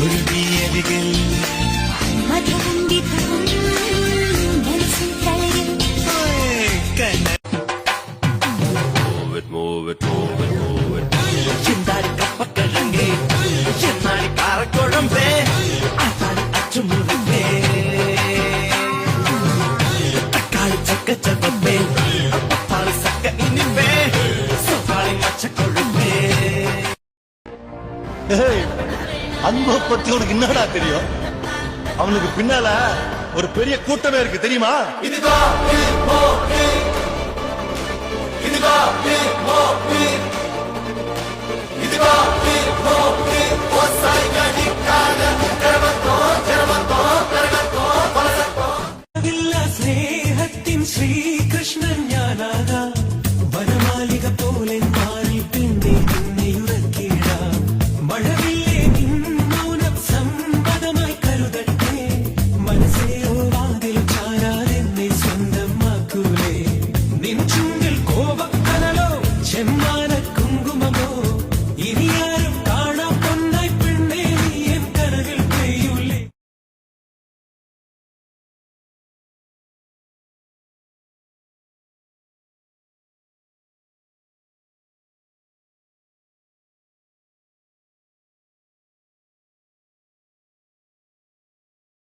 ഒഴുകിയരികിൽ ചിന്താടി കപ്പക്കിഴങ്ങേ എന്നാടി കാരക്കുഴമ്പേ ആത്താടി അച്ചുമുറിപ്പേ തക്കാളി ചക്കച്ചപ്പേ പപ്പാളി സക്ക ഇനിപ്പേ സവാളി മച്ചക്കൊഴുപ്പേ. அன்பை பத்தி உனக்கு என்னடா தெரியும்? அவனுக்கு பின்னால ஒரு பெரிய கூட்டமே இருக்கு தெரியுமா? இதுவா